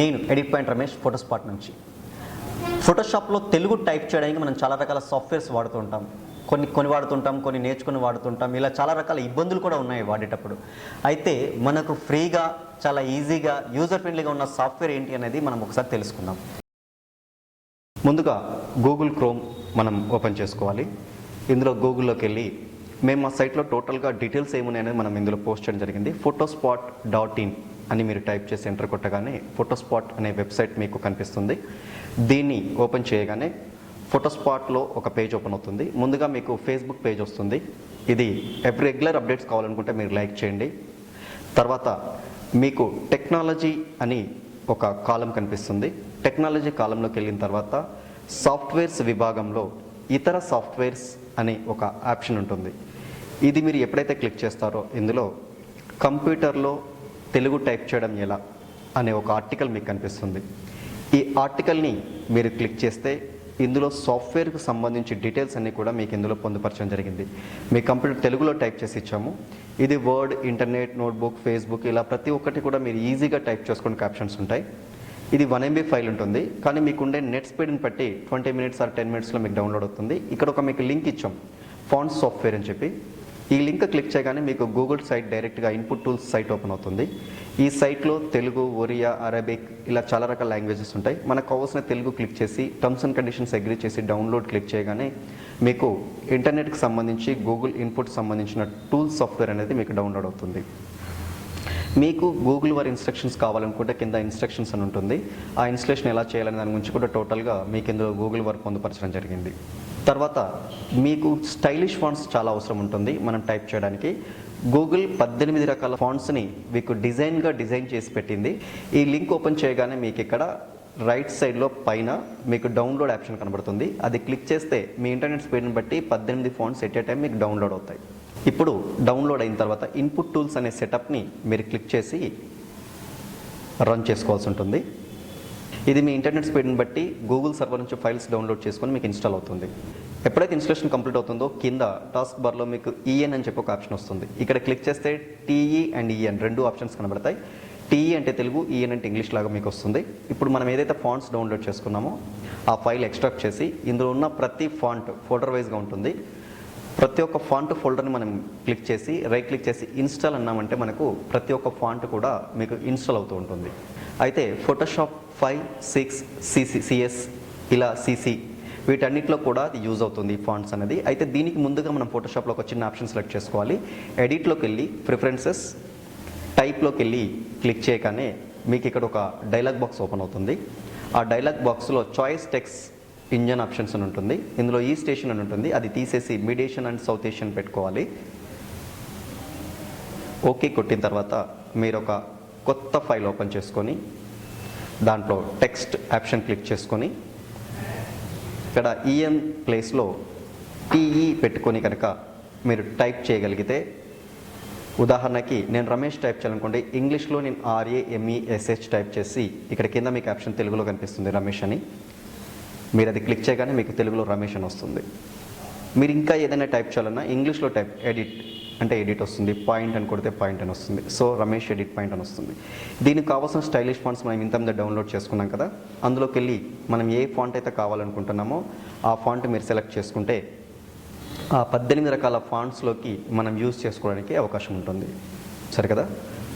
నేను edit point Ramesh ఫోటోస్పాట్ నుంచి. ఫోటోషాప్లో Telugu type చేయడానికి మనం చాలా రకాల సాఫ్ట్వేర్స్ వాడుతూ ఉంటాం. కొన్ని వాడుతుంటాం, కొన్ని నేర్చుకుని వాడుతుంటాం. ఇలా చాలా రకాల ఇబ్బందులు కూడా ఉన్నాయి వాడేటప్పుడు. అయితే మనకు ఫ్రీగా చాలా ఈజీగా యూజర్ ఫ్రెండ్లీగా ఉన్న సాఫ్ట్వేర్ ఏంటి అనేది మనం ఒకసారి తెలుసుకుందాం. ముందుగా గూగుల్ క్రోమ్ మనం ఓపెన్ చేసుకోవాలి. ఇందులో గూగుల్లోకి వెళ్ళి మేము మా సైట్లో టోటల్గా డీటెయిల్స్ ఏమున్నాయనేది మనం ఇందులో పోస్ట్ చేయడం జరిగింది. photospot.in అని మీరు టైప్ చేసి ఎంటర్ కొట్టగానే ఫోటోస్పాట్ అనే వెబ్సైట్ మీకు కనిపిస్తుంది. దీన్ని ఓపెన్ చేయగానే ఫోటోస్పాట్లో ఒక పేజ్ ఓపెన్ అవుతుంది. ముందుగా మీకు ఫేస్బుక్ పేజ్ వస్తుంది. ఇది రెగ్యులర్ అప్డేట్స్ కావాలనుకుంటే మీరు లైక్ చేయండి. తర్వాత మీకు టెక్నాలజీ అని ఒక కాలం కనిపిస్తుంది. టెక్నాలజీ కాలంలోకి వెళ్ళిన తర్వాత సాఫ్ట్వేర్స్ విభాగంలో ఇతర సాఫ్ట్వేర్స్ అనే ఒక ఆప్షన్ ఉంటుంది. ఇది మీరు ఎప్పుడైతే క్లిక్ చేస్తారో ఇందులో కంప్యూటర్లో తెలుగు టైప్ చేయడం ఎలా అనే ఒక ఆర్టికల్ మీకు కనిపిస్తుంది. ఈ ఆర్టికల్ని మీరు క్లిక్ చేస్తే ఇందులో సాఫ్ట్వేర్కు సంబంధించి డీటెయిల్స్ అన్నీ కూడా మీకు ఇందులో పొందుపరచడం జరిగింది. మీ కంప్యూటర్ తెలుగులో టైప్ చేసి ఇచ్చాము. ఇది వర్డ్, ఇంటర్నెట్, నోట్బుక్, ఫేస్బుక్ ఇలా ప్రతి ఒక్కటి కూడా మీరు ఈజీగా టైప్ చేసుకోవడానికి ఆప్షన్స్ ఉంటాయి. ఇది 1 MB ఫైల్ ఉంటుంది, కానీ మీకు ఉండే నెట్ స్పీడ్ని బట్టి 20 minutes ఆర్ 10 minutesలో మీకు డౌన్లోడ్ అవుతుంది. ఇక్కడ ఒక మీకు లింక్ ఇచ్చాం, ఫాంట్స్ సాఫ్ట్వేర్ అని చెప్పి. ఈ లింక్ క్లిక్ చేయగానే మీకు గూగుల్ సైట్ డైరెక్ట్గా ఇన్పుట్ టూల్స్ సైట్ ఓపెన్ అవుతుంది. ఈ సైట్లో తెలుగు, ఒరియా, అరబిక్ ఇలా చాలా రకాల లాంగ్వేజెస్ ఉంటాయి. మనకు కావాల్సిన తెలుగు క్లిక్ చేసి టర్మ్స్ అండ్ కండిషన్స్ అగ్రీ చేసి డౌన్లోడ్ క్లిక్ చేయగానే మీకు ఇంటర్నెట్కి సంబంధించి గూగుల్ ఇన్పుట్ సంబంధించిన టూల్స్ సాఫ్ట్వేర్ అనేది మీకు డౌన్లోడ్ అవుతుంది. మీకు గూగుల్ వారి ఇన్స్ట్రక్షన్స్ కావాలనుకుంటే కింద ఇన్స్ట్రక్షన్స్ అని ఉంటుంది. ఆ ఇన్స్టలేషన్ ఎలా చేయాలనే దాని గురించి కూడా టోటల్గా మీకు ఇందులో గూగుల్ వారు పొందుపరచడం జరిగింది. తర్వాత మీకు స్టైలిష్ ఫాంట్స్ చాలా అవసరం ఉంటుంది మనం టైప్ చేయడానికి. గూగుల్ 18 రకాల ఫాంట్స్ని మీకు డిజైన్ చేసి పెట్టింది. ఈ లింక్ ఓపెన్ చేయగానే మీకు ఇక్కడ రైట్ సైడ్లో పైన మీకు డౌన్లోడ్ ఆప్షన్ కనబడుతుంది. అది క్లిక్ చేస్తే మీ ఇంటర్నెట్ స్పీడ్ని బట్టి 18 ఫాంట్స్ ఎట్ ఏ టైం మీకు డౌన్లోడ్ అవుతాయి. ఇప్పుడు డౌన్లోడ్ అయిన తర్వాత ఇన్పుట్ టూల్స్ అనే సెటప్ని మీరు క్లిక్ చేసి రన్ చేసుకోవాల్సి ఉంటుంది. ఇది మీ ఇంటర్నెట్ స్పీడ్ని బట్టి గూగుల్ సర్వర్ నుంచి ఫైల్స్ డౌన్లోడ్ చేసుకొని మీకు ఇన్స్టాల్ అవుతుంది. ఎప్పుడైతే ఇన్స్టాలేషన్ కంప్లీట్ అవుతుందో కింద టాస్క్ బార్లో మీకు ఈఎన్ అని చెప్పి ఒక ఆప్షన్ వస్తుంది. ఇక్కడ క్లిక్ చేస్తే టీఈ అండ్ ఈఎన్ 2 ఆప్షన్స్ కనబడతాయి. టీఈ అంటే తెలుగు, ఈఎన్ అంటే ఇంగ్లీష్ లాగా మీకు వస్తుంది. ఇప్పుడు మనం ఏదైతే ఫాంట్స్ డౌన్లోడ్ చేసుకున్నామో ఆ ఫైల్ ఎక్స్ట్రాక్ట్ చేసి ఇందులో ఉన్న ప్రతి ఫాంట్ ఫోల్డర్ వైజ్గా ఉంటుంది. ప్రతి ఒక్క ఫాంట్ ఫోల్డర్ని మనం క్లిక్ చేసి రైట్ క్లిక్ చేసి ఇన్స్టాల్ అన్నామంటే మనకు ప్రతి ఒక్క ఫాంట్ కూడా మీకు ఇన్స్టాల్ అవుతూ ఉంటుంది. అయితే ఫోటోషాప్ 5, 6, CS ఇలా CC వీటన్నిటిలో కూడా అది యూజ్ అవుతుంది ఈ ఫాంట్స్ అనేది. అయితే దీనికి ముందుగా మనం ఫోటోషాప్లో ఒక చిన్న ఆప్షన్ సెలెక్ట్ చేసుకోవాలి. ఎడిట్లోకి వెళ్ళి ప్రిఫరెన్సెస్, టైప్లోకి వెళ్ళి క్లిక్ చేయగానే మీకు ఇక్కడ ఒక డైలాగ్ బాక్స్ ఓపెన్ అవుతుంది. ఆ డైలాగ్ బాక్స్లో చాయిస్ టెక్స్ట్ ఇంజన్ ఆప్షన్స్ అని ఉంటుంది. ఇందులో ఈ స్టేషన్ అని ఉంటుంది, అది తీసేసి mid Asian and south Asian పెట్టుకోవాలి. ఓకే కొట్టిన తర్వాత మీరు ఒక కొత్త ఫైల్ ఓపెన్ చేసుకొని దాంట్లో టెక్స్ట్ ఆప్షన్ క్లిక్ చేసుకొని ఇక్కడ ఈఎన్ ప్లేస్లో టీఈ పెట్టుకొని కనుక మీరు టైప్ చేయగలిగితే, ఉదాహరణకి నేను రమేష్ టైప్ చేయాలనుకోండి, ఇంగ్లీష్లో నేను RAMESH టైప్ చేసి ఇక్కడ కింద మీకు ఆప్షన్ తెలుగులో కనిపిస్తుంది రమేష్ అని. మీరు అది క్లిక్ చేయగానే మీకు తెలుగులో రమేష్ అని వస్తుంది. మీరు ఇంకా ఏదైనా టైప్ చేయాలన్నా ఇంగ్లీష్లో టైప్ ఎడిట్ అంటే ఎడిట్ వస్తుంది, పాయింట్ అని కొడితే పాయింట్ అని వస్తుంది. సో రమేష్ ఎడిట్ పాయింట్ అని వస్తుంది. దీనికి కావాల్సిన స్టైలిష్ ఫాంట్స్ మనం ఇంతమంది డౌన్లోడ్ చేసుకున్నాం కదా, అందులోకి వెళ్ళి మనం ఏ ఫాంట్ అయితే కావాలనుకుంటున్నామో ఆ ఫాంట్ మీరు సెలెక్ట్ చేసుకుంటే ఆ 18 రకాల ఫాంట్స్లోకి మనం యూజ్ చేసుకోవడానికి అవకాశం ఉంటుంది. సరే కదా,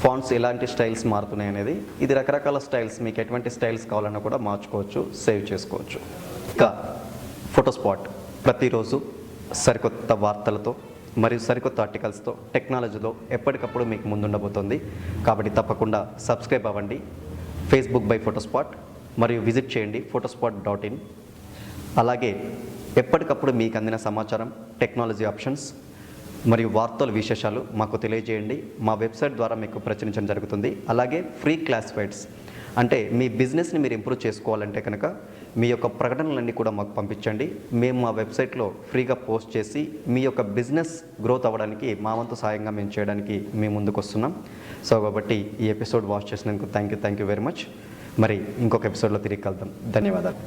ఫాంట్స్ ఎలాంటి స్టైల్స్ మారుతున్నాయి అనేది. ఇది రకరకాల స్టైల్స్, మీకు ఎటువంటి స్టైల్స్ కావాలన్నా కూడా మార్చుకోవచ్చు, సేవ్ చేసుకోవచ్చు. ఇంకా ఫోటోస్పాట్ ప్రతిరోజు సరికొత్త వార్తలతో మరియు సరికొత్త ఆర్టికల్స్తో టెక్నాలజీలో ఎప్పటికప్పుడు మీకు ముందుండబోతుంది. కాబట్టి తప్పకుండా సబ్స్క్రైబ్ అవ్వండి ఫేస్బుక్ బై ఫోటోస్పాట్ మరియు విజిట్ చేయండి photospot.in. అలాగే ఎప్పటికప్పుడు మీకు అందిన సమాచారం, టెక్నాలజీ ఆప్షన్స్ మరియు వార్తల విశేషాలు మాకు తెలియజేయండి. మా వెబ్సైట్ ద్వారా మీకు ప్రచురించడం జరుగుతుంది. అలాగే ఫ్రీ క్లాసిఫైడ్స్ అంటే మీ బిజినెస్ని మీరు ఇంప్రూవ్ చేసుకోవాలంటే కనుక మీ యొక్క ప్రకటనలన్నీ కూడా మాకు పంపించండి. మేము మా వెబ్సైట్లో ఫ్రీగా పోస్ట్ చేసి మీ యొక్క బిజినెస్ గ్రోత్ అవ్వడానికి మా వంతు సాయంగా మేము చేయడానికి మేము ముందుకు వస్తున్నాం. సో కాబట్టి ఈ ఎపిసోడ్ వాచ్ చేసినందుకు థ్యాంక్ యూ వెరీ మచ్. మరి ఇంకొక ఎపిసోడ్లో తిరిగి కలుద్దాం. ధన్యవాదాలు.